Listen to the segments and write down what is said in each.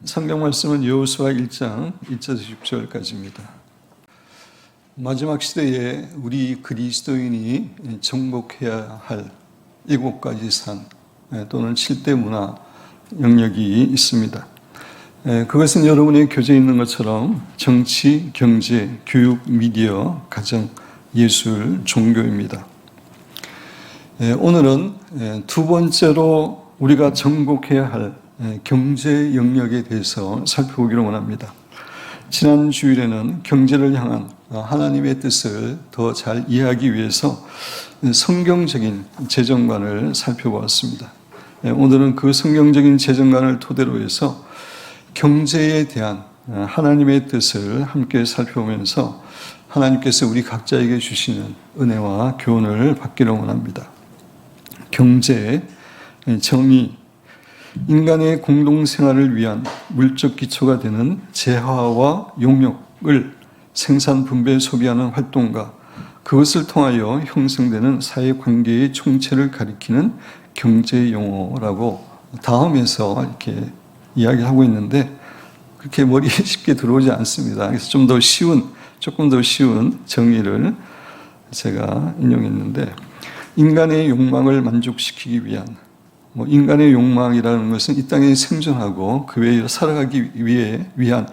성경 말씀은 여호수아 1장 1절에서 6절까지입니다. 마지막 시대에 우리 그리스도인이 정복해야 할 7가지 산 또는 7대 문화 영역이 있습니다. 그것은 여러분의 교재에 있는 것처럼 정치, 경제, 교육, 미디어, 가정, 예술, 종교입니다. 오늘은 두 번째로 우리가 정복해야 할 경제 영역에 대해서 살펴보기를 원합니다. 지난 주일에는 경제를 향한 하나님의 뜻을 더 잘 이해하기 위해서 성경적인 재정관을 살펴보았습니다. 오늘은 그 성경적인 재정관을 토대로 해서 경제에 대한 하나님의 뜻을 함께 살펴보면서 하나님께서 우리 각자에게 주시는 은혜와 교훈을 받기를 원합니다. 경제, 정의, 인간의 공동생활을 위한 물적 기초가 되는 재화와 용역을 생산, 분배, 소비하는 활동과 그것을 통하여 형성되는 사회관계의 총체를 가리키는 경제용어라고 다음에서 이렇게 이야기를 하고 있는데 그렇게 머리에 쉽게 들어오지 않습니다. 그래서 조금 더 쉬운 정의를 제가 인용했는데 인간의 욕망을 만족시키기 위한 인간의 욕망이라는 것은 이 땅에 생존하고 그 외에 살아가기 위한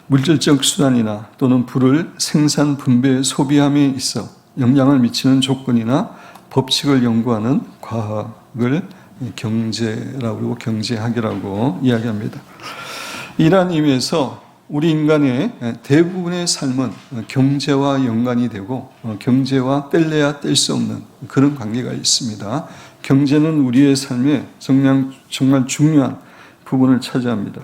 물질적 수단이나 또는 부를 생산, 분배, 소비함에 있어 영향을 미치는 조건이나 법칙을 연구하는 과학을 경제라고 그러고 경제학이라고 이야기합니다. 이러한 의미에서 우리 인간의 대부분의 삶은 경제와 연관이 되고 경제와 뗄래야 뗄 수 없는 그런 관계가 있습니다. 경제는 우리의 삶에 정말 중요한 부분을 차지합니다.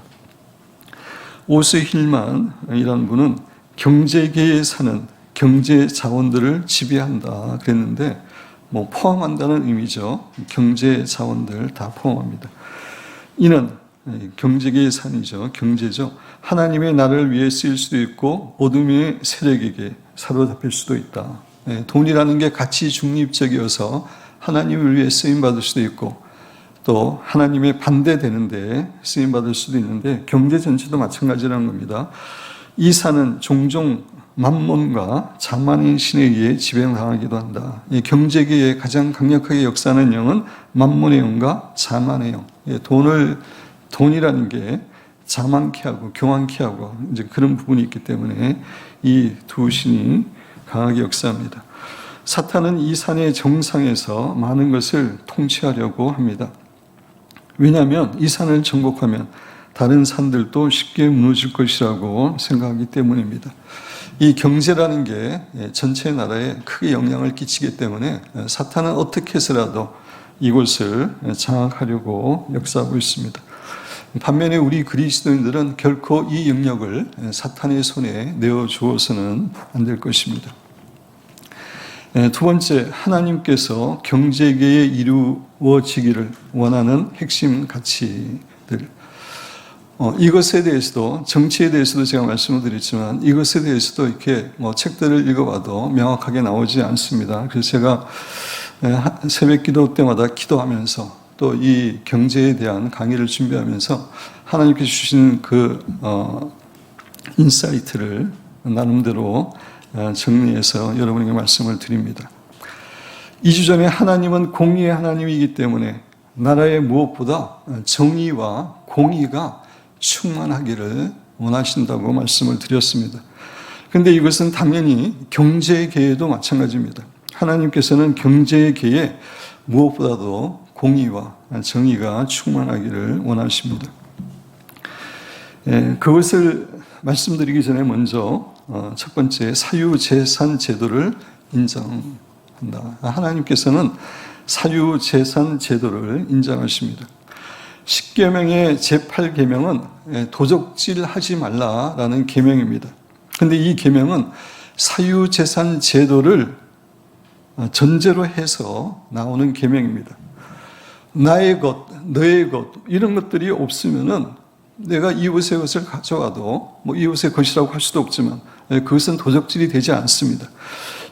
오스 힐만이라는 분은 경제계에 사는 경제 자원들을 지배한다 그랬는데 포함한다는 의미죠. 경제 자원들 다 포함합니다. 이는 경제계의 산이죠. 경제죠. 하나님의 나라를 위해 쓰일 수도 있고 어둠의 세력에게 사로잡힐 수도 있다. 돈이라는 게 가치 중립적이어서 하나님을 위해 쓰임받을 수도 있고 또 하나님의 반대되는데 쓰임받을 수도 있는데 경제 전체도 마찬가지라는 겁니다. 이 산은 종종 만몬과 자만의 신에 의해 지배당하기도 한다. 경제계의 가장 강력하게 역사하는 영은 만몬의 영과 자만의 영. 돈이라는 게 자만케 하고 교만케 하고 이제 그런 부분이 있기 때문에 이 두 신이 강하게 역사합니다. 사탄은 이 산의 정상에서 많은 것을 통치하려고 합니다. 왜냐하면 이 산을 정복하면 다른 산들도 쉽게 무너질 것이라고 생각하기 때문입니다. 이 경제라는 게 전체 나라에 크게 영향을 끼치기 때문에 사탄은 어떻게 해서라도 이곳을 장악하려고 역사하고 있습니다. 반면에 우리 그리스도인들은 결코 이 영역을 사탄의 손에 내어주어서는 안 될 것입니다. 두 번째, 하나님께서 경제계에 이루어지기를 원하는 핵심 가치들. 이것에 대해서도, 정치에 대해서도 제가 말씀을 드렸지만 이것에 대해서도 이렇게 책들을 읽어봐도 명확하게 나오지 않습니다. 그래서 제가 새벽 기도 때마다 기도하면서 또 이 경제에 대한 강의를 준비하면서 하나님께서 주신 그 인사이트를 나름대로 정리해서 여러분에게 말씀을 드립니다. 2주 전에 하나님은 공의의 하나님이기 때문에 나라의 무엇보다 정의와 공의가 충만하기를 원하신다고 말씀을 드렸습니다. 그런데 이것은 당연히 경제계에도 마찬가지입니다. 하나님께서는 경제계에 무엇보다도 공의와 정의가 충만하기를 원하십니다. 그것을 말씀드리기 전에 먼저 첫 번째 사유재산 제도를 인정한다. 하나님께서는 사유재산 제도를 인정하십니다. 10계명의 제8계명은 도적질하지 말라라는 계명입니다. 그런데 이 계명은 사유재산 제도를 전제로 해서 나오는 계명입니다. 나의 것, 너의 것 이런 것들이 없으면은 내가 이웃의 것을 가져와도 이웃의 것이라고 할 수도 없지만 그것은 도적질이 되지 않습니다.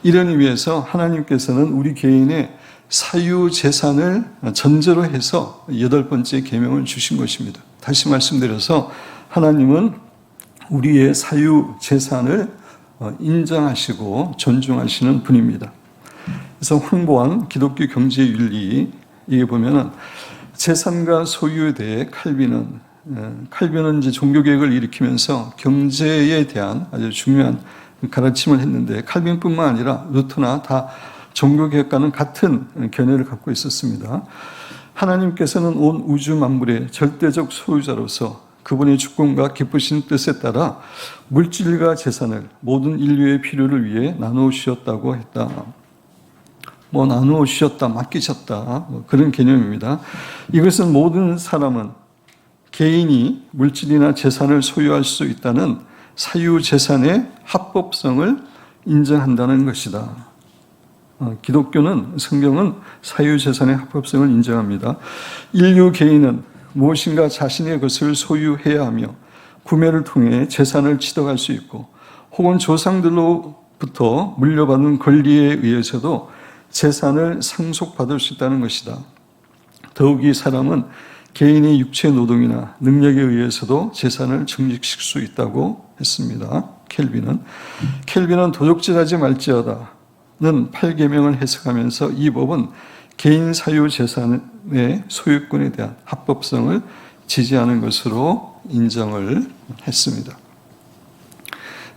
이런 의미에서 하나님께서는 우리 개인의 사유 재산을 전제로 해서 8번째 계명을 주신 것입니다. 다시 말씀드려서 하나님은 우리의 사유 재산을 인정하시고 존중하시는 분입니다. 그래서 황보한 기독교 경제 윤리 이게 보면은 재산과 소유에 대해 칼빈은 이제 종교개혁을 일으키면서 경제에 대한 아주 중요한 가르침을 했는데 칼빈뿐만 아니라 루터나 다 종교개혁과는 같은 견해를 갖고 있었습니다. 하나님께서는 온 우주 만물의 절대적 소유자로서 그분의 주권과 기쁘신 뜻에 따라 물질과 재산을 모든 인류의 필요를 위해 나누시었다고 했다. 나누시었다, 맡기셨다, 그런 개념입니다. 이것은 모든 사람은 개인이 물질이나 재산을 소유할 수 있다는 사유 재산의 합법성을 인정한다는 것이다. 기독교는, 성경은 사유 재산의 합법성을 인정합니다. 인류 개인은 무엇인가 자신의 것을 소유해야 하며 구매를 통해 재산을 취득할 수 있고 혹은 조상들로부터 물려받은 권리에 의해서도 재산을 상속받을 수 있다는 것이다. 더욱이 사람은 개인의 육체 노동이나 능력에 의해서도 재산을 증식시킬 수 있다고 했습니다. 켈빈은 도적질하지 말지어다는 8계명을 해석하면서 이 법은 개인 사유 재산의 소유권에 대한 합법성을 지지하는 것으로 인정을 했습니다.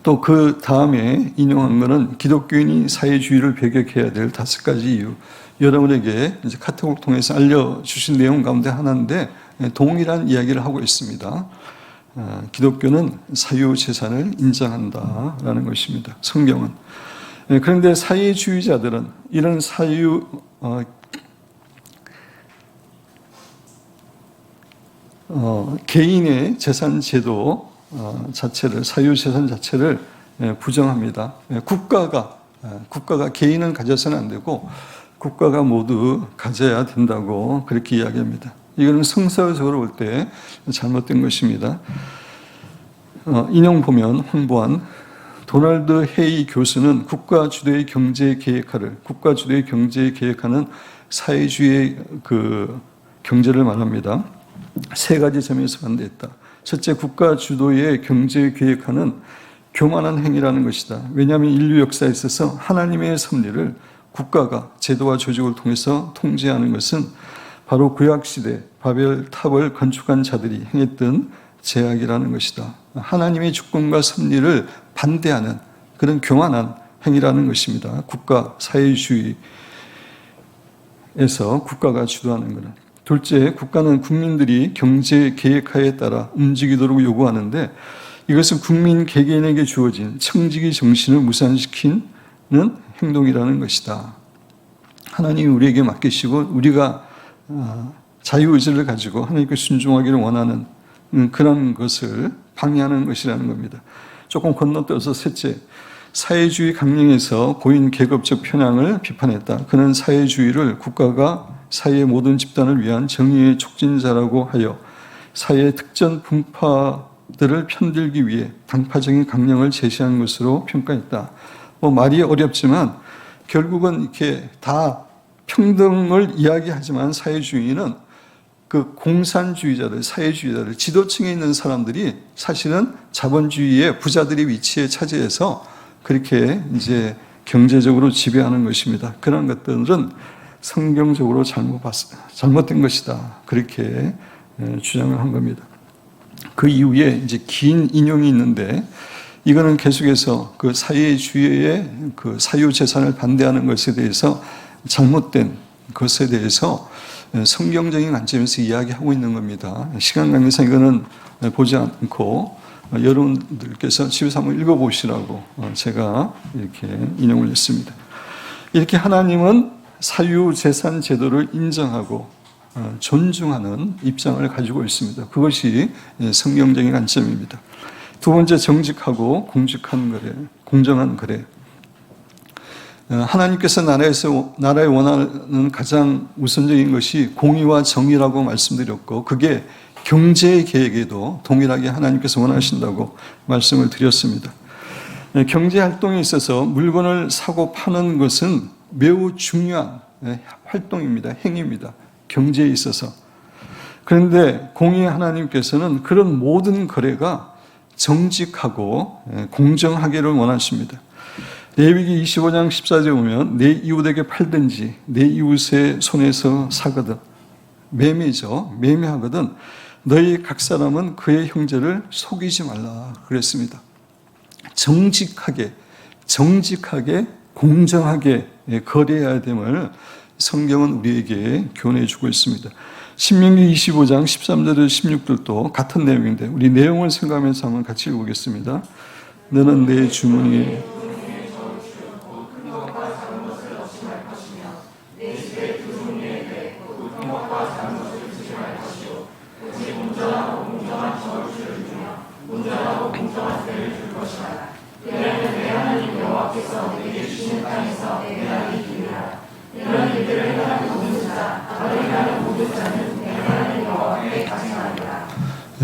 또 그 다음에 인용한 것은 기독교인이 사회주의를 배격해야 될 5가지 이유. 여러분에게 이제 카톡을 통해서 알려주신 내용 가운데 하나인데 동일한 이야기를 하고 있습니다. 기독교는 사유 재산을 인정한다라는 것입니다. 성경은. 그런데 사회주의자들은 이런 개인의 재산 제도 자체를, 사유 재산 자체를 부정합니다. 국가가 개인은 가져서는 안 되고 국가가 모두 가져야 된다고 그렇게 이야기합니다. 이거는 성서적으로 볼 때 잘못된 것입니다. 인용 보면 홍보한 도널드 헤이 교수는 국가 주도의 경제 계획하는 사회주의 그 경제를 말합니다. 3가지 점에서 반대했다. 첫째, 국가 주도의 경제 계획하는 교만한 행위라는 것이다. 왜냐하면 인류 역사에 있어서 하나님의 섭리를 국가가 제도와 조직을 통해서 통제하는 것은 바로 구약시대 바벨 탑을 건축한 자들이 행했던 제약이라는 것이다. 하나님의 주권과 섭리를 반대하는 그런 교만한 행위라는 것입니다. 국가 사회주의에서 국가가 주도하는 것은. 둘째, 국가는 국민들이 경제 계획하에 따라 움직이도록 요구하는데 이것은 국민 개개인에게 주어진 청지기 정신을 무산시키는 행동이라는 것이다. 하나님이 우리에게 맡기시고 우리가 자유의지를 가지고 하나님께 순종하기를 원하는 그런 것을 방해하는 것이라는 겁니다. 조금 건너뛰어서 셋째, 사회주의 강령에서 보인 계급적 편향을 비판했다. 그는 사회주의를 국가가 사회의 모든 집단을 위한 정의의 촉진자라고 하여 사회의 특정 분파들을 편들기 위해 당파적인 강령을 제시한 것으로 평가했다. 말이 어렵지만 결국은 이렇게 다 평등을 이야기하지만 사회주의는 그 공산주의자들, 사회주의자들, 지도층에 있는 사람들이 사실은 자본주의의 부자들의 위치에 차지해서 그렇게 이제 경제적으로 지배하는 것입니다. 그런 것들은 성경적으로 잘못된 것이다. 그렇게 주장을 한 겁니다. 그 이후에 이제 긴 인용이 있는데 이거는 계속해서 그 사회주의의 그 사유 재산을 반대하는 것에 대해서 잘못된 것에 대해서 성경적인 관점에서 이야기하고 있는 겁니다. 시간 관계상 이거는 보지 않고 여러분들께서 집에서 한번 읽어보시라고 제가 이렇게 인용을 했습니다. 이렇게 하나님은 사유재산 제도를 인정하고 존중하는 입장을 가지고 있습니다. 그것이 성경적인 관점입니다. 두 번째, 정직하고 공정한 거래. 하나님께서 나라에 원하는 가장 우선적인 것이 공의와 정의라고 말씀드렸고 그게 경제 계획에도 동일하게 하나님께서 원하신다고 말씀을 드렸습니다. 경제 활동에 있어서 물건을 사고 파는 것은 매우 중요한 활동입니다. 행위입니다. 경제에 있어서. 그런데 공의의 하나님께서는 그런 모든 거래가 정직하고 공정하기를 원하십니다. 레위기 25장 14절에 보면 내 이웃에게 팔든지 내 이웃의 손에서 사거든, 매매죠. 매매하거든 너희 각 사람은 그의 형제를 속이지 말라 그랬습니다. 정직하게 공정하게 거래해야 됨을 성경은 우리에게 교훈해 주고 있습니다. 신명기 25장 13절에서 16절도 같은 내용인데 우리 내용을 생각하면서 한번 같이 읽어보겠습니다. 너는 내 주머니에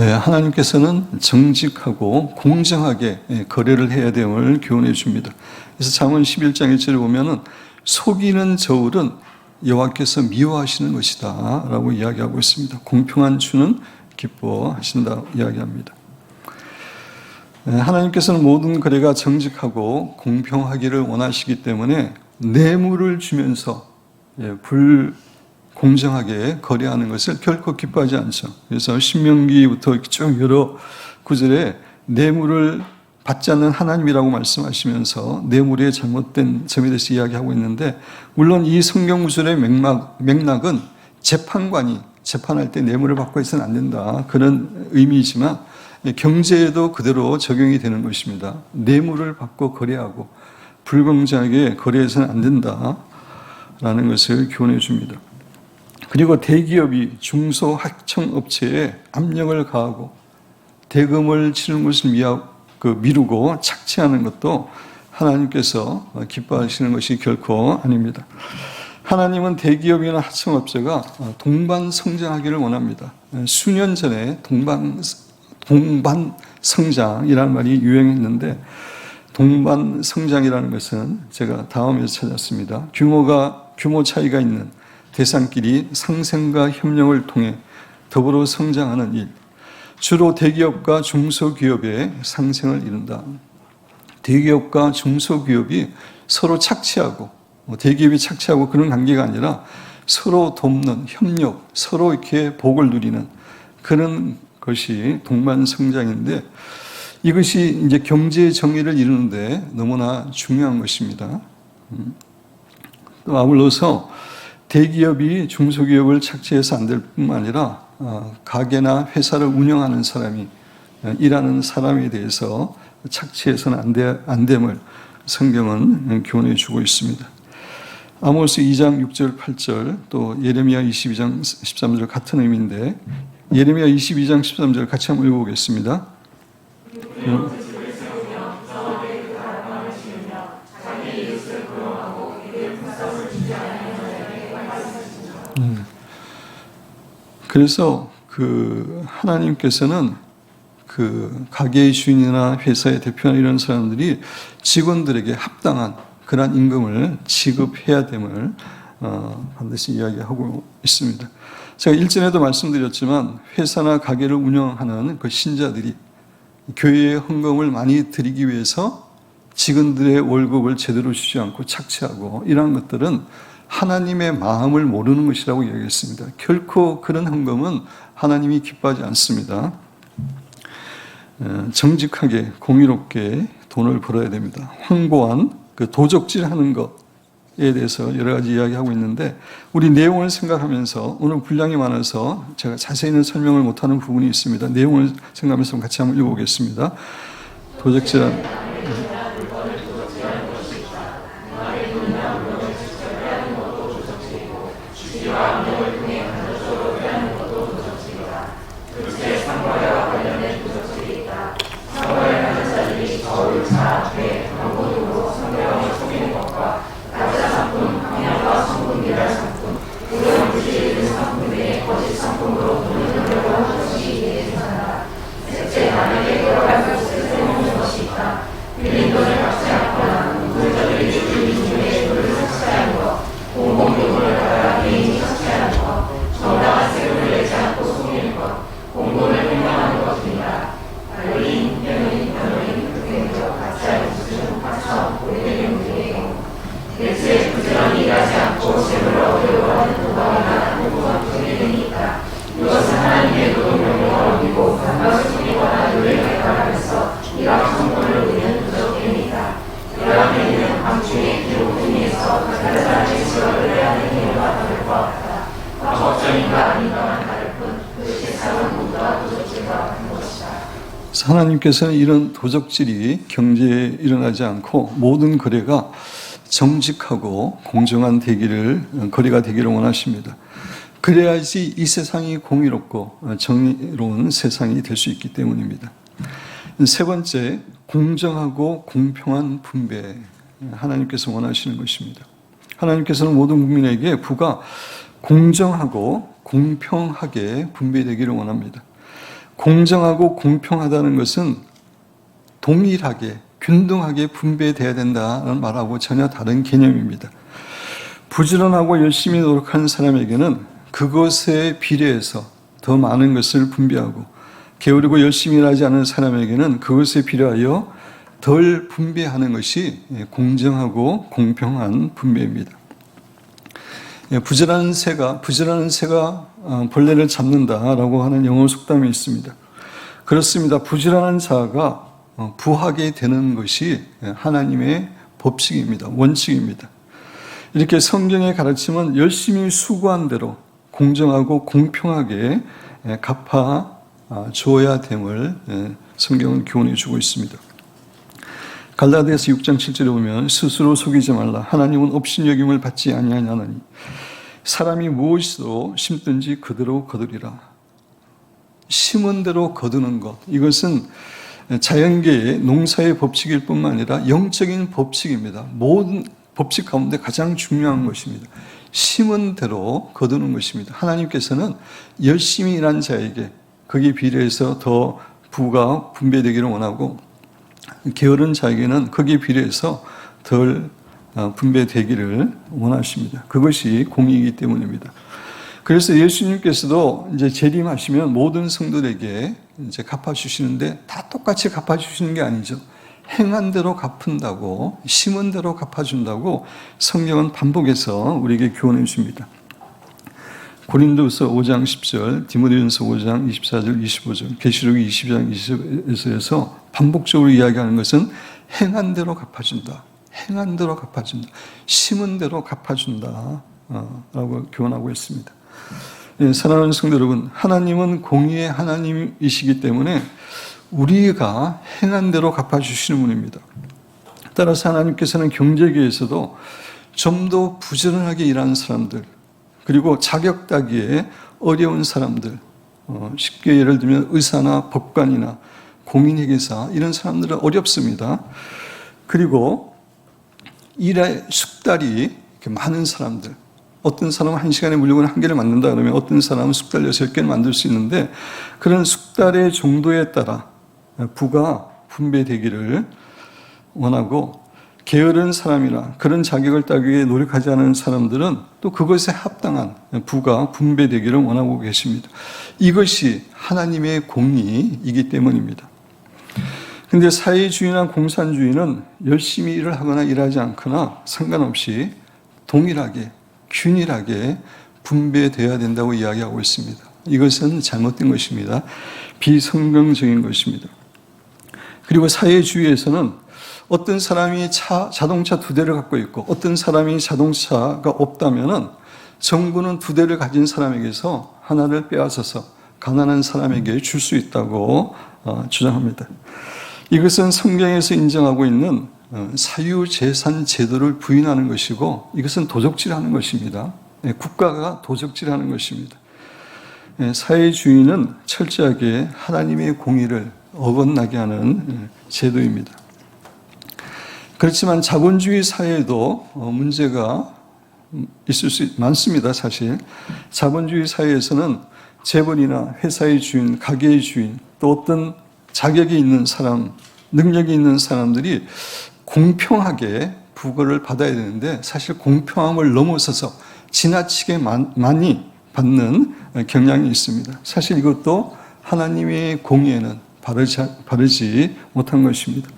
하나님께서는 정직하고 공정하게 거래를 해야 됨을 교훈해 줍니다. 그래서 잠언 11장 1절에 보면은 속이는 저울은 여호와께서 미워하시는 것이다 라고 이야기하고 있습니다. 공평한 주는 기뻐하신다 이야기합니다. 하나님께서는 모든 거래가 정직하고 공평하기를 원하시기 때문에 뇌물을 주면서 불공정하게 거래하는 것을 결코 기뻐하지 않죠. 그래서 신명기부터 쭉 여러 구절에 뇌물을 받지 않는 하나님이라고 말씀하시면서 뇌물의 잘못된 점에 대해서 이야기하고 있는데, 물론 이 성경 구절의 맥락은 재판관이 재판할 때 뇌물을 받고 있어서는 안 된다 그런 의미이지만 경제에도 그대로 적용이 되는 것입니다. 뇌물을 받고 거래하고 불공정하게 거래해서는 안 된다라는 것을 교훈해 줍니다. 그리고 대기업이 중소하청업체에 압력을 가하고 대금을 치는 것을 미루고 착취하는 것도 하나님께서 기뻐하시는 것이 결코 아닙니다. 하나님은 대기업이나 하청업체가 동반 성장하기를 원합니다. 수년 전에 동반 성장이라는 말이 유행했는데, 동반 성장이라는 것은 제가 다음에서 찾았습니다. 규모 차이가 있는 대상끼리 상생과 협력을 통해 더불어 성장하는 일, 주로 대기업과 중소기업의 상생을 이룬다. 대기업과 중소기업이 서로 착취하고, 대기업이 착취하고 그런 관계가 아니라 서로 돕는 협력, 서로 이렇게 복을 누리는 그런 것이 동반 성장인데, 이것이 이제 경제 정의를 이루는데 너무나 중요한 것입니다. 또 아울러서 대기업이 중소기업을 착취해서 안 될 뿐만 아니라 가게나 회사를 운영하는 사람이, 일하는 사람에 대해서 착취해서는 안 됨을 성경은 교훈해 주고 있습니다. 아모스 2장 6절 8절 또 예레미야 22장 13절 같은 의미인데, 예레미야 22장 13절 같이 한번 읽어보겠습니다. 그래서 하나님께서는 가게의 주인이나 회사의 대표나 이런 사람들이 직원들에게 합당한 그러한 임금을 지급해야 됨을 반드시 이야기하고 있습니다. 제가 일전에도 말씀드렸지만 회사나 가게를 운영하는 그 신자들이 교회에 헌금을 많이 드리기 위해서 직원들의 월급을 제대로 주지 않고 착취하고 이러한 것들은 하나님의 마음을 모르는 것이라고 이야기했습니다. 결코 그런 헌금은 하나님이 기뻐하지 않습니다. 정직하게 공의롭게 돈을 벌어야 됩니다. 황고한 도적질하는 것에 대해서 여러 가지 이야기하고 있는데, 우리 내용을 생각하면서 오늘 분량이 많아서 제가 자세히는 설명을 못하는 부분이 있습니다. 내용을 생각하면서 같이 한번 읽어보겠습니다. 도적질한 하나님께서는 이런 도적질이 경제에 일어나지 않고 모든 거래가 정직하고 공정한 거래가 되기를 원하십니다. 그래야지 이 세상이 공의롭고 정의로운 세상이 될 수 있기 때문입니다. 세 번째, 공정하고 공평한 분배. 하나님께서 원하시는 것입니다. 하나님께서는 모든 국민에게 부가 공정하고 공평하게 분배되기를 원합니다. 공정하고 공평하다는 것은 동일하게, 균등하게 분배되어야 된다는 말하고 전혀 다른 개념입니다. 부지런하고 열심히 노력하는 사람에게는 그것에 비례해서 더 많은 것을 분배하고, 게으르고 열심히 일하지 않은 사람에게는 그것에 비례하여 덜 분배하는 것이 공정하고 공평한 분배입니다. 부지런한 새가 벌레를 잡는다라고 하는 영어 속담이 있습니다. 그렇습니다. 부지런한 자가 부하게 되는 것이 하나님의 법칙입니다. 원칙입니다. 이렇게 성경의 가르침은 열심히 수고한 대로 공정하고 공평하게 갚아 줘야 됨을 성경은 교훈해 주고 있습니다. 갈라디아서 6장 7절에 보면 스스로 속이지 말라. 하나님은 업신여김을 받지 아니하나니 사람이 무엇으로 심든지 그대로 거두리라. 심은 대로 거두는 것, 이것은 자연계의 농사의 법칙일 뿐만 아니라 영적인 법칙입니다. 모든 법칙 가운데 가장 중요한 것입니다. 심은 대로 거두는 것입니다. 하나님께서는 열심히 일한 자에게 거기에 비례해서 더 부가 분배되기를 원하고, 게으른 자에게는 거기에 비례해서 덜 분배되기를 원하십니다. 그것이 공의이기 때문입니다. 그래서 예수님께서도 이제 재림하시면 모든 성도들에게 이제 갚아주시는데 다 똑같이 갚아주시는 게 아니죠. 행한 대로 갚은다고, 심은 대로 갚아준다고 성경은 반복해서 우리에게 교훈해 줍니다. 고린도서 5장 10절, 디모데전서 5장 24절, 25절, 계시록 20장 20절에서 반복적으로 이야기하는 것은 행한 대로 갚아준다. 행한 대로 갚아준다. 심은 대로 갚아준다. 라고 교훈하고 있습니다. 사랑하는 성도 여러분, 하나님은 공의의 하나님이시기 때문에 우리가 행한 대로 갚아주시는 분입니다. 따라서 하나님께서는 경제계에서도 좀 더 부지런하게 일하는 사람들, 그리고 자격 따기에 어려운 사람들, 쉽게 예를 들면 의사나 법관이나 공인회계사, 이런 사람들은 어렵습니다. 그리고 일에 숙달이 많은 사람들, 어떤 사람은 1시간에 물건을 1개를 만든다 그러면 어떤 사람은 숙달 6개를 만들 수 있는데, 그런 숙달의 정도에 따라 부가 분배되기를 원하고, 게으른 사람이나 그런 자격을 따기 위해 노력하지 않은 사람들은 또 그것에 합당한 부가 분배되기를 원하고 계십니다. 이것이 하나님의 공의이기 때문입니다. 그런데 사회주의나 공산주의는 열심히 일을 하거나 일하지 않거나 상관없이 동일하게, 균일하게 분배되어야 된다고 이야기하고 있습니다. 이것은 잘못된 것입니다. 비성경적인 것입니다. 그리고 사회주의에서는 어떤 사람이 자동차 2대를 갖고 있고 어떤 사람이 자동차가 없다면은 정부는 2대를 가진 사람에게서 하나를 빼앗아서 가난한 사람에게 줄 수 있다고 주장합니다. 이것은 성경에서 인정하고 있는 사유재산 제도를 부인하는 것이고, 이것은 도적질하는 것입니다. 국가가 도적질하는 것입니다. 사회주의는 철저하게 하나님의 공의를 어긋나게 하는 제도입니다. 그렇지만 자본주의 사회에도 문제가 있을 수 많습니다. 사실 자본주의 사회에서는 재벌이나 회사의 주인, 가게의 주인, 또 어떤 자격이 있는 사람, 능력이 있는 사람들이 공평하게 부과를 받아야 되는데, 사실 공평함을 넘어서서 지나치게 많이 받는 경향이 있습니다. 사실 이것도 하나님의 공의에는 바르지 못한 것입니다.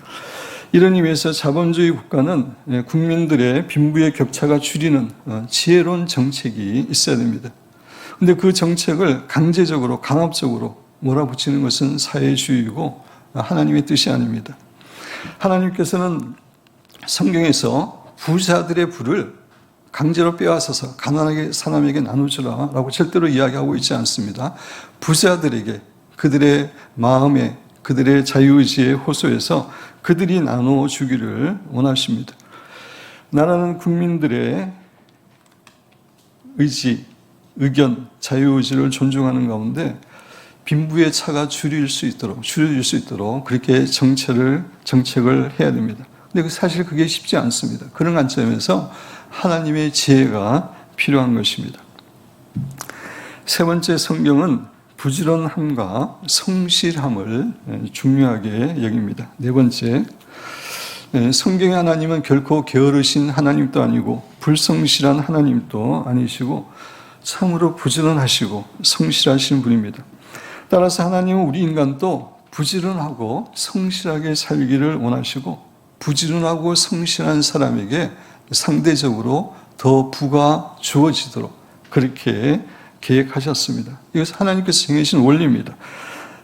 이런 의미에서 자본주의 국가는 국민들의 빈부의 격차가 줄이는 지혜로운 정책이 있어야 됩니다. 그런데 그 정책을 강제적으로, 강압적으로 몰아붙이는 것은 사회주의이고 하나님의 뜻이 아닙니다. 하나님께서는 성경에서 부자들의 부를 강제로 빼앗아서 가난하게 사람에게 나누주라 라고 절대로 이야기하고 있지 않습니다. 부자들에게 그들의 마음에 그들의 자유의지에 호소해서 그들이 나눠주기를 원하십니다. 나라는 국민들의 의지, 의견, 자유의지를 존중하는 가운데 빈부의 차가 줄일 수 있도록 그렇게 정책을 해야 됩니다. 근데 사실 그게 쉽지 않습니다. 그런 관점에서 하나님의 지혜가 필요한 것입니다. 세 번째, 성경은 부지런함과 성실함을 중요하게 여깁니다. 네 번째, 성경의 하나님은 결코 게으르신 하나님도 아니고 불성실한 하나님도 아니시고 참으로 부지런하시고 성실하신 분입니다. 따라서 하나님은 우리 인간도 부지런하고 성실하게 살기를 원하시고 부지런하고 성실한 사람에게 상대적으로 더 부가 주어지도록 그렇게 계획하셨습니다. 이것은 하나님께서 정해진 원리입니다.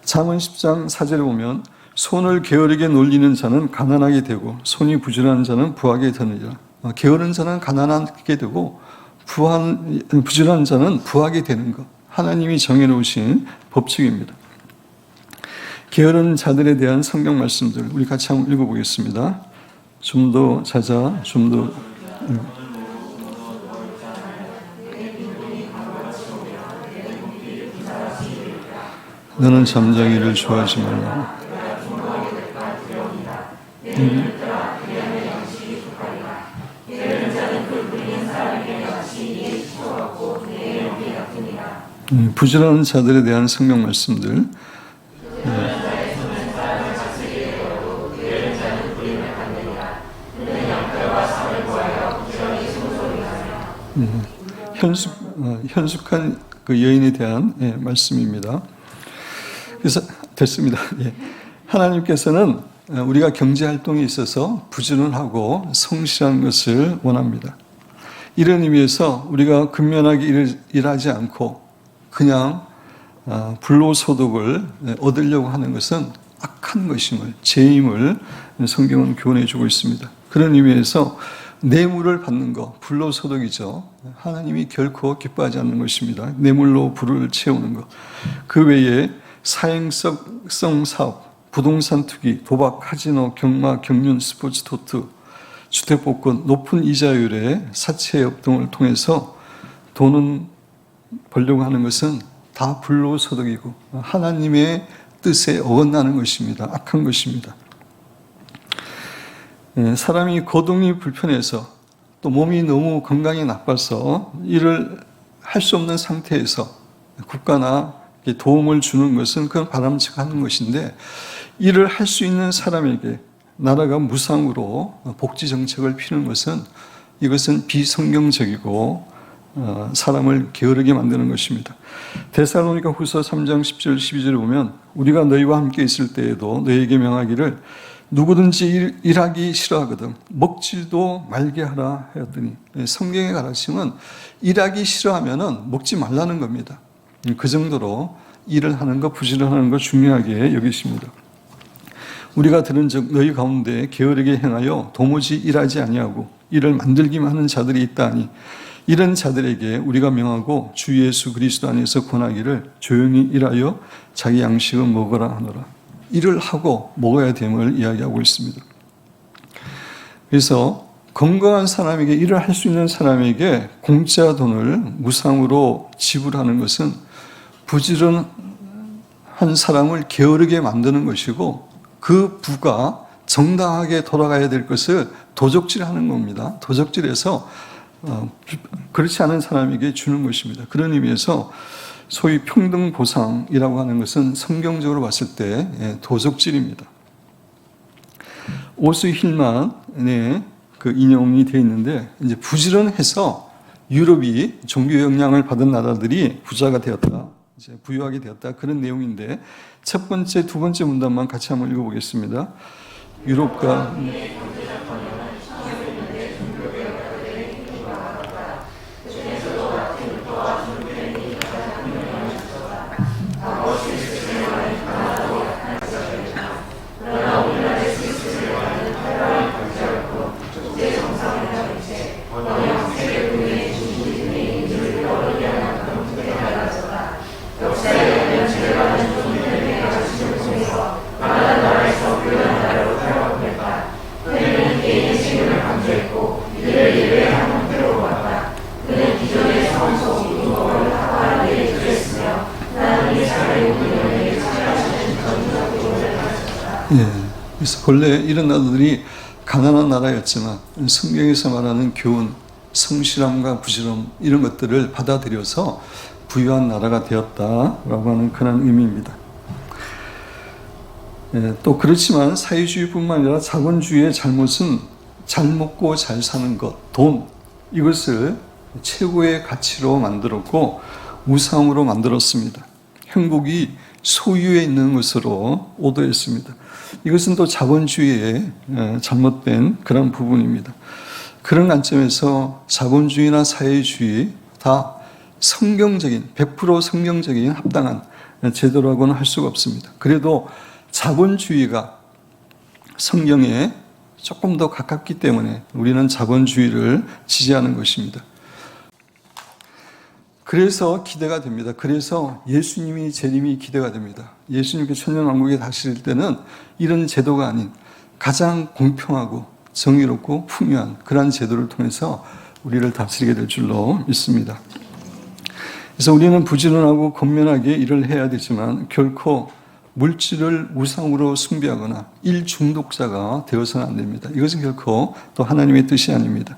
잠언 10장 4절에 보면 손을 게으르게 놀리는 자는 가난하게 되고 손이 부지런한 자는 부하게 되느니라. 게으른 자는 가난하게 되고 부지런한 자는 부하게 되는 것. 하나님이 정해놓으신 법칙입니다. 게으른 자들에 대한 성경 말씀들 우리 같이 한번 읽어보겠습니다. 좀 더 자자, 좀 더. 너는 잠자기를 좋아하지 말라. 부지런한 자들에 대한 성경 말씀들. 현숙한 그 여인에 대한 말씀입니다. 그래서 됐습니다. 하나님께서는 우리가 경제 활동에 있어서 부지런하고 성실한 것을 원합니다. 이런 의미에서 우리가 근면하게 일하지 않고 그냥 불로소득을 얻으려고 하는 것은 악한 것임을, 죄임을 성경은 교훈해 주고 있습니다. 그런 의미에서 뇌물을 받는 것, 불로소득이죠. 하나님이 결코 기뻐하지 않는 것입니다. 뇌물로 부를 채우는 것. 그 외에 사행성 사업, 부동산 투기, 도박, 카지노, 경마, 경륜, 스포츠, 토트, 주택복권, 높은 이자율의 사채업 등을 통해서 돈은 벌려고 하는 것은 다 불로소득이고 하나님의 뜻에 어긋나는 것입니다. 악한 것입니다. 사람이 거동이 불편해서 또 몸이 너무 건강이 나빠서 일을 할 수 없는 상태에서 국가나 도움을 주는 것은 그건 바람직한 것인데 일을 할 수 있는 사람에게 나라가 무상으로 복지 정책을 피는 것은 이것은 비성경적이고 사람을 게으르게 만드는 것입니다. 데살로니가 후서 3장 10절 12절에 보면 우리가 너희와 함께 있을 때에도 너희에게 명하기를 누구든지 일하기 싫어하거든 먹지도 말게 하라 하였더니 성경의 가르침은 일하기 싫어하면 먹지 말라는 겁니다. 그 정도로 일을 하는 것, 부지런하는 것 중요하게 여기십니다. 우리가 들은즉 너희 가운데 게으르게 행하여 도무지 일하지 아니하고 일을 만들기만 하는 자들이 있다니 이런 자들에게 우리가 명하고 주 예수 그리스도 안에서 권하기를 조용히 일하여 자기 양식을 먹으라 하노라. 일을 하고 먹어야 됨을 이야기하고 있습니다. 그래서 건강한 사람에게 일을 할 수 있는 사람에게 공짜 돈을 무상으로 지불하는 것은 부지런한 사람을 게으르게 만드는 것이고 그 부가 정당하게 돌아가야 될 것을 도적질하는 겁니다. 도적질해서 그렇지 않은 사람에게 주는 것입니다. 그런 의미에서 소위 평등보상이라고 하는 것은 성경적으로 봤을 때 도적질입니다. 오스 힐만의 그 인용이 되어 있는데 이제 부지런해서 유럽이 종교 영향을 받은 나라들이 부자가 되었다, 이제 부유하게 되었다 그런 내용인데 첫 번째, 두 번째 문단만 같이 한번 읽어보겠습니다. 유럽과 예. 그래서 본래 이런 나라들이 가난한 나라였지만 성경에서 말하는 교훈, 성실함과 부지런 이런 것들을 받아들여서 부유한 나라가 되었다라고 하는 그런 의미입니다. 예, 또 그렇지만 사회주의뿐만 아니라 자본주의의 잘못은 잘 먹고 잘 사는 것, 돈 이것을 최고의 가치로 만들었고 우상으로 만들었습니다. 행복이 소유에 있는 것으로 오도했습니다. 이것은 또 자본주의의 잘못된 그런 부분입니다. 그런 관점에서 자본주의나 사회주의 다 성경적인 100% 성경적인 합당한 제도라고는 할 수가 없습니다. 그래도 자본주의가 성경에 조금 더 가깝기 때문에 우리는 자본주의를 지지하는 것입니다. 그래서 기대가 됩니다. 그래서 예수님이 재림이 기대가 됩니다. 예수님께서 천년왕국에 다스릴 때는 이런 제도가 아닌 가장 공평하고 정의롭고 풍요한 그러한 제도를 통해서 우리를 다스리게 될 줄로 믿습니다. 그래서 우리는 부지런하고 건면하게 일을 해야 되지만 결코 물질을 우상으로 숭배하거나 일 중독자가 되어서는 안 됩니다. 이것은 결코 또 하나님의 뜻이 아닙니다.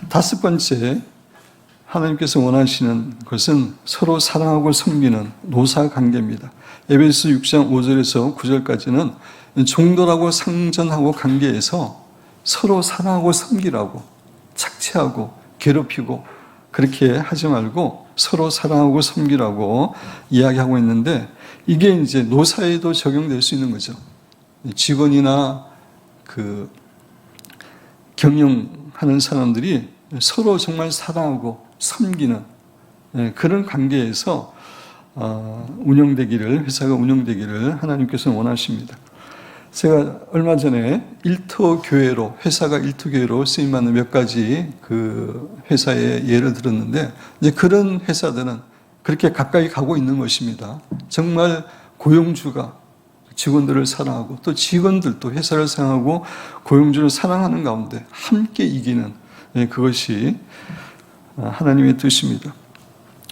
다섯 번째, 하나님께서 원하시는 것은 서로 사랑하고 섬기는 노사 관계입니다. 에베소 6장 5절에서 9절까지는 종도라고 상전하고 관계에서 서로 사랑하고 섬기라고 착취하고 괴롭히고 그렇게 하지 말고 서로 사랑하고 섬기라고 이야기하고 있는데 이게 이제 노사에도 적용될 수 있는 거죠. 직원이나 그 경영하는 사람들이 서로 정말 사랑하고 섬기는 그런 관계에서 운영되기를, 회사가 운영되기를 하나님께서는 원하십니다. 제가 얼마 전에 일터교회로, 회사가 일터교회로 쓰임받는 몇 가지 그 회사의 예를 들었는데, 이제 그런 회사들은 그렇게 가까이 가고 있는 것입니다. 정말 고용주가 직원들을 사랑하고 또 직원들도 회사를 사랑하고 고용주를 사랑하는 가운데 함께 이기는 그것이 하나님의 뜻입니다.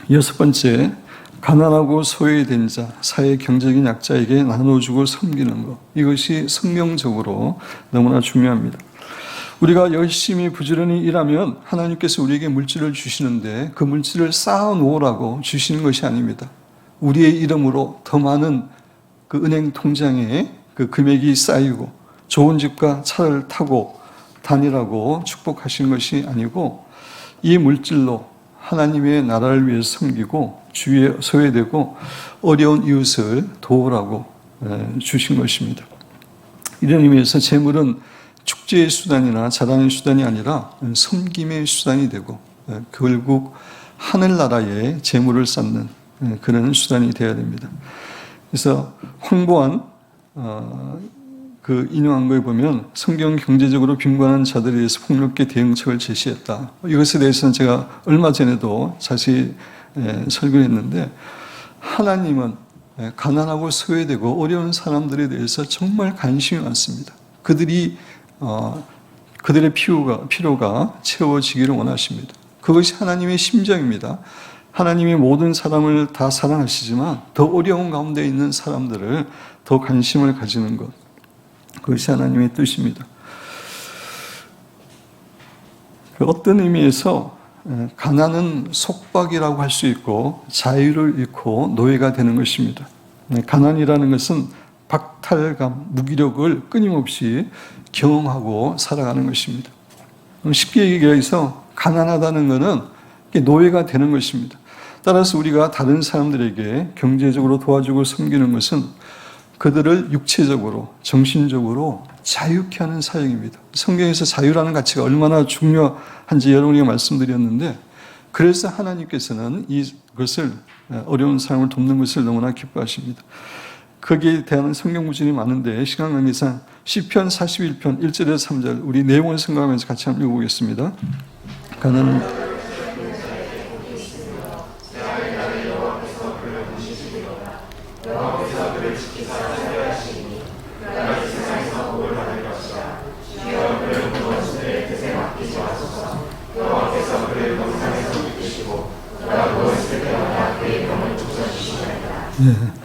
여섯 번째, 가난하고 소외된 자, 사회 경제적인 약자에게 나눠주고 섬기는 것. 이것이 성경적으로 너무나 중요합니다. 우리가 열심히 부지런히 일하면 하나님께서 우리에게 물질을 주시는데 그 물질을 쌓아 놓으라고 주시는 것이 아닙니다. 우리의 이름으로 더 많은 그 은행 통장에 그 금액이 쌓이고 좋은 집과 차를 타고 다니라고 축복하시는 것이 아니고 이 물질로 하나님의 나라를 위해서 섬기고 주위에 소외되고 어려운 이웃을 도우라고 주신 것입니다. 이런 의미에서 재물은 축제의 수단이나 자랑의 수단이 아니라 섬김의 수단이 되고 결국 하늘나라에 재물을 쌓는 그런 수단이 되어야 됩니다. 그래서 황보안 그 인용한 거에 보면 성경 경제적으로 빈곤한 자들에 대해서 폭넓게 대응책을 제시했다. 이것에 대해서는 제가 얼마 전에도 자세히 설교를 했는데 하나님은 가난하고 소외되고 어려운 사람들에 대해서 정말 관심이 많습니다. 그들의 필요가 채워지기를 원하십니다. 그것이 하나님의 심정입니다. 하나님이 모든 사람을 다 사랑하시지만 더 어려운 가운데 있는 사람들을 더 관심을 가지는 것. 그것이 하나님의 뜻입니다. 어떤 의미에서 가난은 속박이라고 할 수 있고 자유를 잃고 노예가 되는 것입니다. 가난이라는 것은 박탈감, 무기력을 끊임없이 경험하고 살아가는 것입니다. 쉽게 얘기해서 가난하다는 것은 노예가 되는 것입니다. 따라서 우리가 다른 사람들에게 경제적으로 도와주고 섬기는 것은 그들을 육체적으로, 정신적으로 자유케 하는 사역입니다. 성경에서 자유라는 가치가 얼마나 중요한지 여러분에게 말씀드렸는데 그래서 하나님께서는 이것을 어려운 사람을 돕는 것을 너무나 기뻐하십니다. 거기에 대한 성경 구절이 많은데 시간 관계상 시편 41편 1절에서 3절 우리 내용을 생각하면서 같이 한번 읽어보겠습니다. 가난은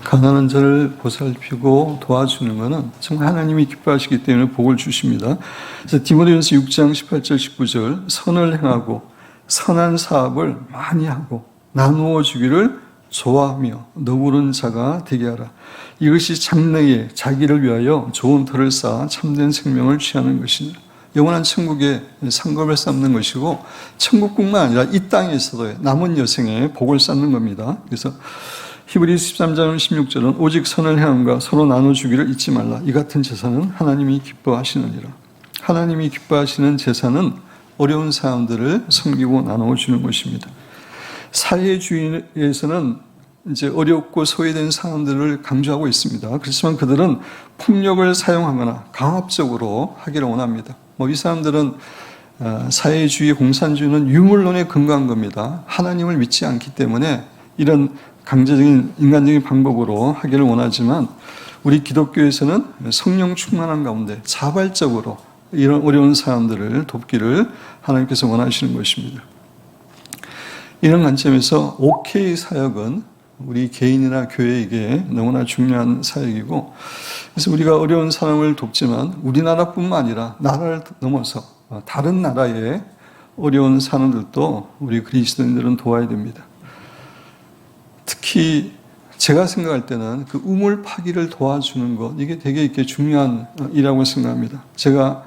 가난한 자를 보살피고 도와주는 것은 정말 하나님이 기뻐하시기 때문에 복을 주십니다. 그래서 디모데전서 6장 18절 19절 선을 행하고 선한 사업을 많이 하고 나누어 주기를 좋아하며 너부른 자가 되게 하라. 이것이 장래에 자기를 위하여 좋은 터를 쌓아 참된 생명을 취하는 것이니라. 영원한 천국의 상급을 쌓는 것이고 천국뿐만 아니라 이 땅에서도 남은 여생에 복을 쌓는 겁니다. 그래서 히브리서 13장 16절은 오직 선을 행함과 서로 나눠주기를 잊지 말라. 이 같은 제사는 하나님이 기뻐하시느니라. 하나님이 기뻐하시는 제사는 어려운 사람들을 섬기고 나눠주는 것입니다. 사회주의에서는 이제 어렵고 소외된 사람들을 강조하고 있습니다. 그렇지만 그들은 폭력을 사용하거나 강압적으로 하기를 원합니다. 이 사람들은 사회주의, 공산주의는 유물론에 근거한 겁니다. 하나님을 믿지 않기 때문에 이런 강제적인 인간적인 방법으로 하기를 원하지만 우리 기독교에서는 성령 충만한 가운데 자발적으로 이런 어려운 사람들을 돕기를 하나님께서 원하시는 것입니다. 이런 관점에서 OK 사역은 우리 개인이나 교회에게 너무나 중요한 사역이고, 그래서 우리가 어려운 사람을 돕지만 우리나라뿐만 아니라 나라를 넘어서 다른 나라의 어려운 사람들도 우리 그리스도인들은 도와야 됩니다. 특히 제가 생각할 때는 그 우물 파기를 도와주는 것, 이게 되게 이렇게 중요한 일이라고 생각합니다. 제가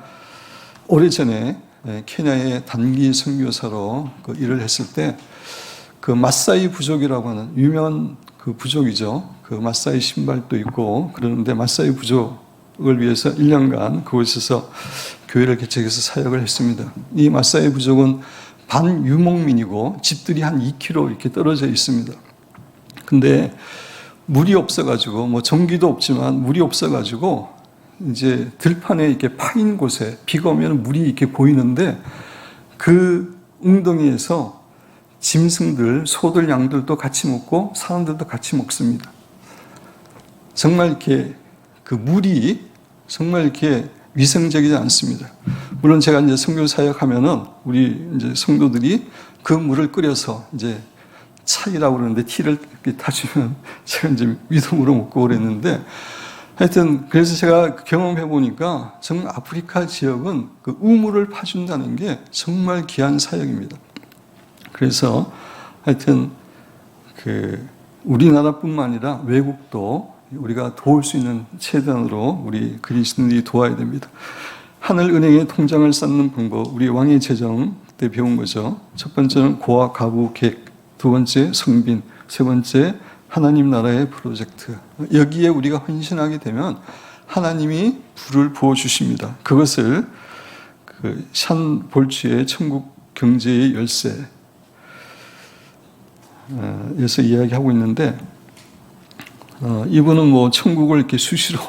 오래전에 케냐의 단기 선교사로 그 일을 했을 때 그 마사이 부족이라고 하는 유명한 그 부족이죠. 그 마사이 신발도 있고 그러는데 마사이 부족을 위해서 1년간 그곳에서 교회를 개척해서 사역을 했습니다. 이 마사이 부족은 반유목민이고 집들이 한 2km 이렇게 떨어져 있습니다. 근데 물이 없어가지고 전기도 없지만 물이 없어가지고 이제 들판에 이렇게 파인 곳에 비가 오면 물이 이렇게 보이는데 그 웅덩이에서 짐승들, 소들, 양들도 같이 먹고 사람들도 같이 먹습니다. 정말 이렇게 그 물이 정말 이렇게 위생적이지 않습니다. 물론 제가 이제 선교 사역하면은 우리 이제 성도들이 그 물을 끓여서 이제 차이라고 그러는데 티를 이렇게 타주면 제가 이제 믿음으로 먹고 그랬는데 하여튼 그래서 제가 경험해 보니까 정말 아프리카 지역은 그 우물을 파준다는 게 정말 귀한 사역입니다. 그래서 하여튼 그 우리나라뿐만 아니라 외국도 우리가 도울 수 있는 최대한으로 우리 그리스도인들이 도와야 됩니다. 하늘은행의 통장을 쌓는 방법, 우리 왕의 재정 때 배운 거죠. 첫 번째는 고아 가구 계획, 두 번째 성빈, 세 번째 하나님 나라의 프로젝트. 여기에 우리가 헌신하게 되면 하나님이 불을 부어주십니다. 그것을 그 샨 볼츠의 천국 경제의 열쇠 에서 이야기하고 있는데 이분은 천국을 이렇게 수시로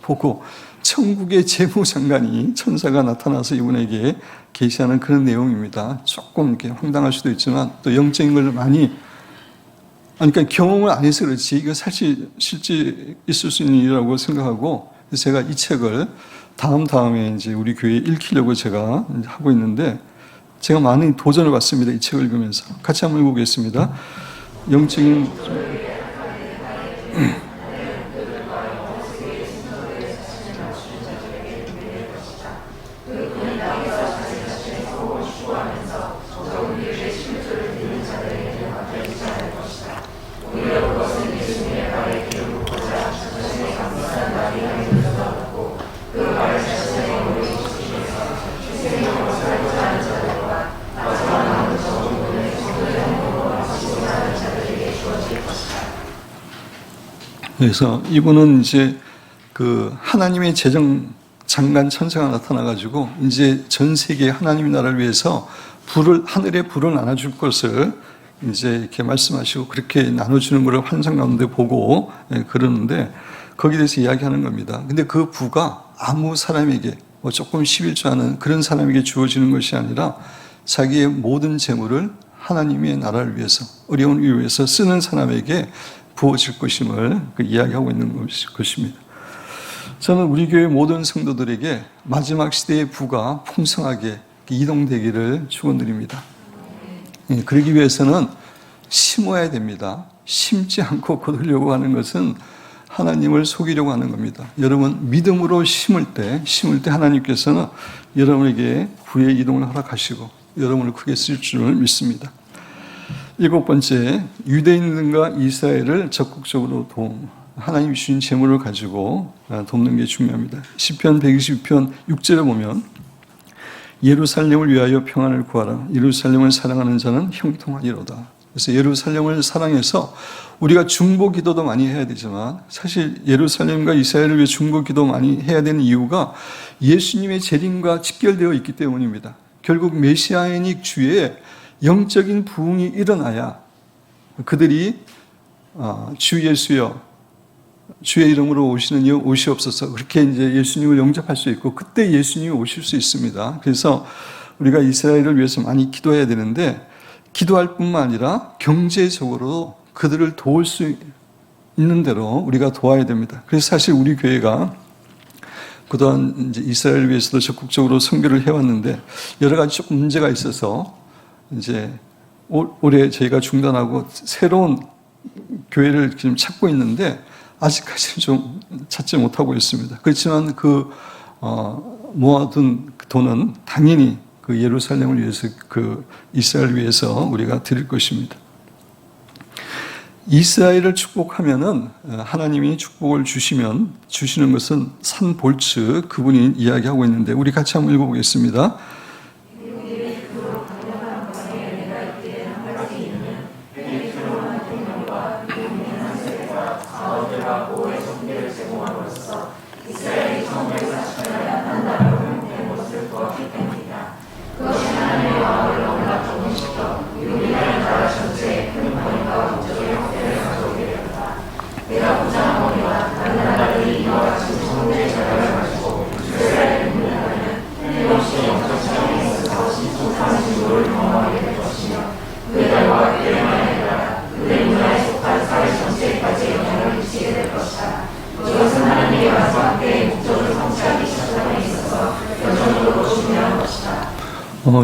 보고 천국의 재무장관이 천사가 나타나서 이분에게 계시하는 그런 내용입니다. 조금 이렇게 황당할 수도 있지만 또 영적인 걸 많이 그러니까 경험을 안 해서 그렇지 이거 사실 실제 있을 수 있는 일이라고 생각하고 제가 이 책을 다음에 이제 우리 교회에 읽히려고 제가 하고 있는데 제가 많은 도전을 받습니다. 이 책을 읽으면서 같이 한번 읽어보겠습니다. 영적인 그래서 이분은 이제 그 하나님의 재정 장관 천사가 나타나가지고 이제 전 세계 하나님의 나라를 위해서 하늘에 불을 나눠줄 것을 이제 이렇게 말씀하시고 그렇게 나눠주는 것을 환상 가운데 보고 그러는데 거기에 대해서 이야기하는 겁니다. 근데 그 부가 아무 사람에게 조금 11조 하는 그런 사람에게 주어지는 것이 아니라 자기의 모든 재물을 하나님의 나라를 위해서 어려운 이유 위해서 쓰는 사람에게 부어질 것임을 이야기하고 있는 것입니다. 저는 우리 교회 모든 성도들에게 마지막 시대의 부가 풍성하게 이동되기를 축원드립니다. 그러기 위해서는 심어야 됩니다. 심지 않고 거두려고 하는 것은 하나님을 속이려고 하는 겁니다. 여러분 믿음으로 심을 때 하나님께서는 여러분에게 후에 이동을 허락하시고 여러분을 크게 쓸 줄을 믿습니다. 7번째, 유대인들과 이스라엘을 적극적으로 하나님이 주신 재물을 가지고 돕는 게 중요합니다. 시편 122편 6절에 보면 예루살렘을 위하여 평안을 구하라. 예루살렘을 사랑하는 자는 형통하리로다. 그래서 예루살렘을 사랑해서 우리가 중보 기도도 많이 해야 되지만 사실 예루살렘과 이스라엘을 위해 중보 기도 많이 해야 되는 이유가 예수님의 재림과 직결되어 있기 때문입니다. 결국 메시아니क 주의 영적인 부흥이 일어나야 그들이 주 예수여 주의 이름으로 오시는 이여 오시옵소서 그렇게 이제 예수님을 영접할 수 있고 그때 예수님이 오실 수 있습니다. 그래서 우리가 이스라엘을 위해서 많이 기도해야 되는데 기도할 뿐만 아니라 경제적으로 그들을 도울 수 있는 대로 우리가 도와야 됩니다. 그래서 사실 우리 교회가 그동안 이제 이스라엘을 위해서도 적극적으로 선교를 해왔는데 여러 가지 조금 문제가 있어서 이제 올해 저희가 중단하고 새로운 교회를 지금 찾고 있는데 아직까지는 좀 찾지 못하고 있습니다. 그렇지만 모아둔 돈은 당연히 그 예루살렘을 위해서 그 이스라엘을 위해서 우리가 드릴 것입니다. 이스라엘을 축복하면은 하나님이 축복을 주시는 것은 산볼츠 그분이 이야기하고 있는데 우리 같이 한번 읽어보겠습니다.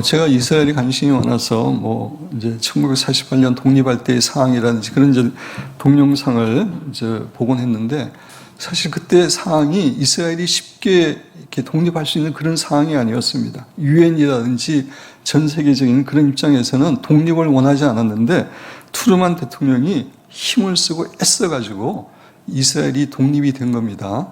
제가 이스라엘에 관심이 많아서 이제 1948년 독립할 때의 상황이라든지 그런 이제 동영상을 이제 보곤 했는데 사실 그때 상황이 이스라엘이 쉽게 이렇게 독립할 수 있는 그런 상황이 아니었습니다. 유엔이라든지 전 세계적인 그런 입장에서는 독립을 원하지 않았는데 트루만 대통령이 힘을 쓰고 애써가지고 이스라엘이 독립이 된 겁니다.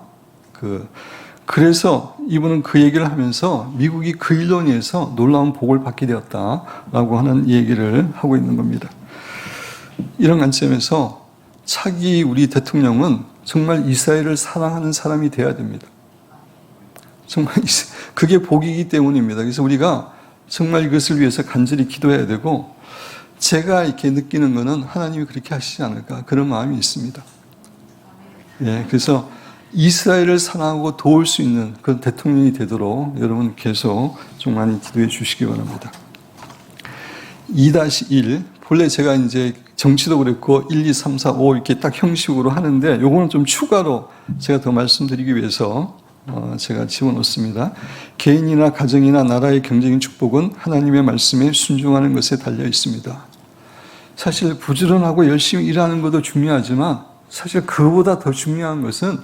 그래서 이분은 그 얘기를 하면서 미국이 그 일로 인해서 놀라운 복을 받게 되었다라고 하는 얘기를 하고 있는 겁니다. 이런 관점에서 차기 우리 대통령은 정말 이스라엘을 사랑하는 사람이 돼야 됩니다. 정말 그게 복이기 때문입니다. 그래서 우리가 정말 이것을 위해서 간절히 기도해야 되고 제가 이렇게 느끼는 것은 하나님이 그렇게 하시지 않을까 그런 마음이 있습니다. 예, 그래서 이스라엘을 사랑하고 도울 수 있는 그런 대통령이 되도록 여러분 계속 좀 많이 기도해 주시기 바랍니다. 2-1 본래 제가 이제 정치도 그랬고 1, 2, 3, 4, 5 이렇게 딱 형식으로 하는데 요거는 좀 추가로 제가 더 말씀드리기 위해서 제가 집어넣습니다. 개인이나 가정이나 나라의 경제적인 축복은 하나님의 말씀에 순종하는 것에 달려 있습니다. 사실 부지런하고 열심히 일하는 것도 중요하지만 사실 그보다 더 중요한 것은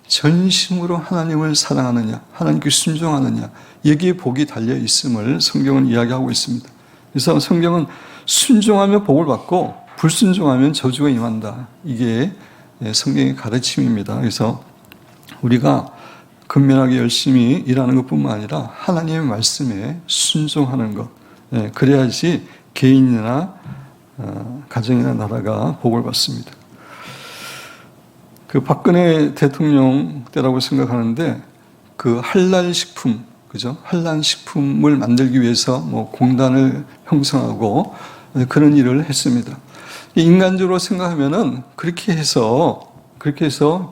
전심으로 하나님을 사랑하느냐, 하나님께 순종하느냐, 여기에 복이 달려 있음을 성경은 이야기하고 있습니다. 그래서 성경은 순종하면 복을 받고 불순종하면 저주가 임한다. 이게 성경의 가르침입니다. 그래서 우리가 근면하게 열심히 일하는 것뿐만 아니라 하나님의 말씀에 순종하는 것, 그래야지 개인이나 가정이나 나라가 복을 받습니다. 그 박근혜 대통령 때라고 생각하는데 그 할랄 식품, 그죠? 할랄 식품을 만들기 위해서 공단을 형성하고 그런 일을 했습니다. 인간적으로 생각하면은 그렇게 해서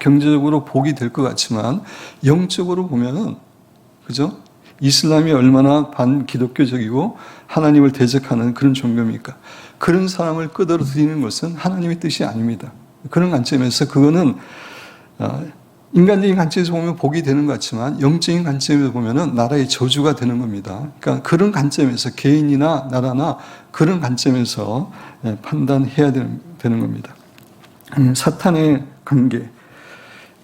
경제적으로 복이 될 것 같지만 영적으로 보면은 그죠? 이슬람이 얼마나 반기독교적이고 하나님을 대적하는 그런 종교입니까? 그런 사람을 끌어들이는 것은 하나님의 뜻이 아닙니다. 그런 관점에서 그거는 인간적인 관점에서 보면 복이 되는 것 같지만 영적인 관점에서 보면은 나라의 저주가 되는 겁니다. 그러니까 그런 관점에서 개인이나 나라나 그런 관점에서 판단해야 되는 겁니다. 사탄의 관계.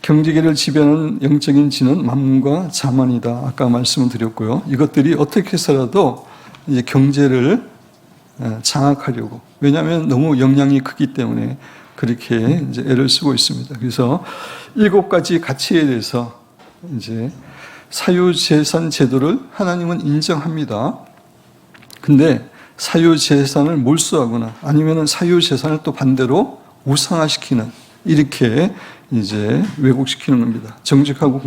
경제계를 지배하는 영적인 진은 만문과 자만이다. 아까 말씀을 드렸고요. 이것들이 어떻게 해서라도 이제 경제를 장악하려고. 왜냐하면 너무 영향이 크기 때문에 그렇게 이제 애를 쓰고 있습니다. 그래서 7가지 가치에 대해서 이제 사유재산 제도를 하나님은 인정합니다. 근데 사유재산을 몰수하거나 아니면 사유재산을 또 반대로 우상화시키는 이렇게 이제 왜곡시키는 겁니다. 정직하고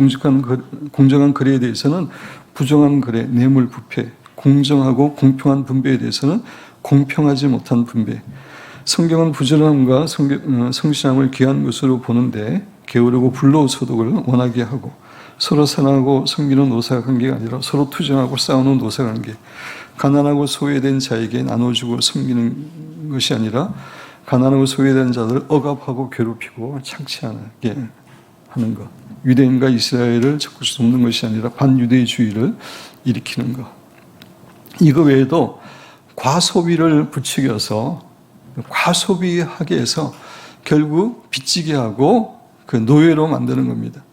공정한 거래에 대해서는 부정한 거래, 뇌물 부패, 공정하고 공평한 분배에 대해서는 공평하지 못한 분배. 성경은 부지런함과 성실함을 귀한 것으로 보는데 게으르고 불로소득을 원하게 하고 서로 사랑하고 섬기는 노사관계가 아니라 서로 투정하고 싸우는 노사관계. 가난하고 소외된 자에게 나눠주고 섬기는 것이 아니라 가난하고 소외된 자들을 억압하고 괴롭히고 착취하게 하는 것. 유대인과 이스라엘을 적극 돕는 것이 아니라 반유대주의를 일으키는 것. 이거 외에도 과소비를 부추겨서 과소비하게 해서 결국 빚지게 하고 그 노예로 만드는 겁니다.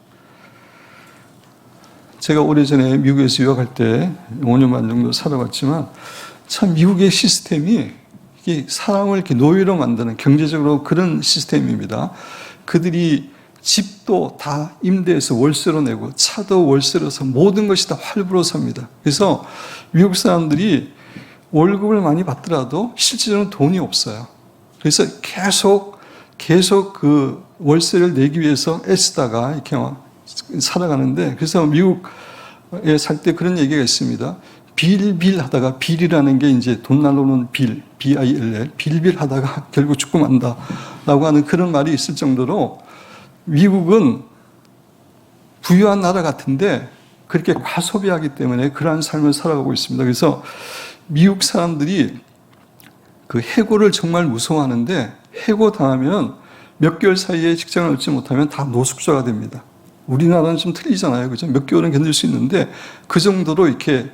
제가 오래전에 미국에서 유학할 때 5년 반 정도 살아봤지만 참 미국의 시스템이 사람을 이렇게 노예로 만드는 경제적으로 그런 시스템입니다. 그들이 집도 다 임대해서 월세로 내고 차도 월세로 서 모든 것이 다 할부로 삽니다. 그래서 미국 사람들이 월급을 많이 받더라도 실질적으로 돈이 없어요. 그래서 계속 그 월세를 내기 위해서 애쓰다가 이렇게 살아가는데, 그래서 미국에 살 때 그런 얘기가 있습니다. 빌 하다가, 빌이라는 게 이제 돈 날로는 빌, BILL, 빌 하다가 결국 죽고 만다 라고 하는 그런 말이 있을 정도로 미국은 부유한 나라 같은데 그렇게 과소비하기 때문에 그러한 삶을 살아가고 있습니다. 그래서 미국 사람들이 그 해고를 정말 무서워하는데 해고 당하면 몇 개월 사이에 직장을 얻지 못하면 다 노숙자가 됩니다. 우리나라는 좀 틀리잖아요. 그죠? 몇 개월은 견딜 수 있는데 그 정도로 이렇게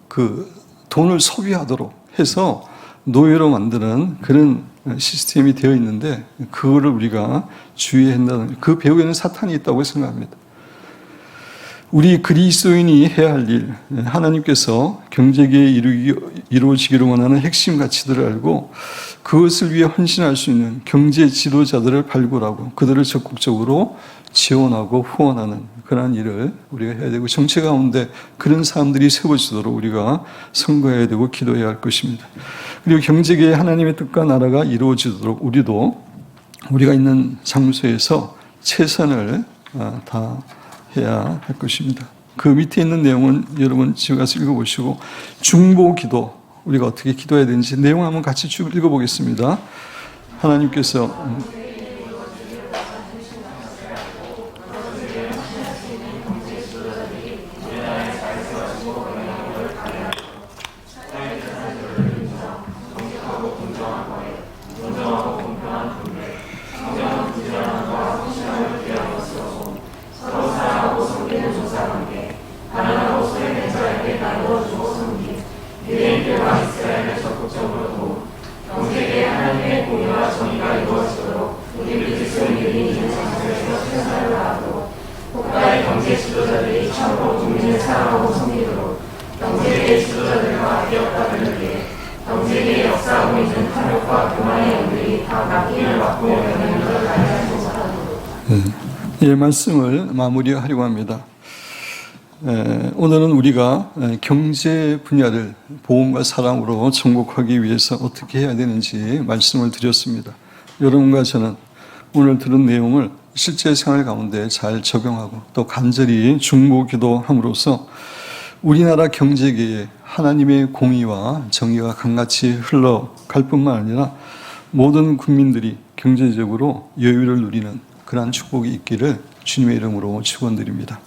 그 돈을 소비하도록 해서 노예로 만드는 그런 시스템이 되어 있는데 그거를 우리가 주의해야 한다는, 그 배후에는 사탄이 있다고 생각합니다. 우리 그리스도인이 해야 할 일, 하나님께서 경제계에 이루어지기를 원하는 핵심 가치들을 알고 그것을 위해 헌신할 수 있는 경제 지도자들을 발굴하고 그들을 적극적으로 지원하고 후원하는 그러한 일을 우리가 해야 되고, 정치 가운데 그런 사람들이 세워지도록 우리가 선거해야 되고 기도해야 할 것입니다. 그리고 경제계에 하나님의 뜻과 나라가 이루어지도록 우리가 있는 장소에서 최선을 다 해야 할 것입니다. 그 밑에 있는 내용은 여러분 집에 가서 읽어보시고, 중보 기도, 우리가 어떻게 기도해야 되는지 내용 한번 같이 쭉 읽어보겠습니다. 하나님께서 이 말씀을 마무리하려고 합니다. 오늘은 우리가 경제 분야를 복음과 사랑으로 정복하기 위해서 어떻게 해야 되는지 말씀을 드렸습니다. 여러분과 저는 오늘 들은 내용을 실제 생활 가운데 잘 적용하고 또 간절히 중보 기도함으로써 우리나라 경제계에 하나님의 공의와 정의가 강같이 흘러갈 뿐만 아니라 모든 국민들이 경제적으로 여유를 누리는 그러한 축복이 있기를 주님의 이름으로 축원드립니다.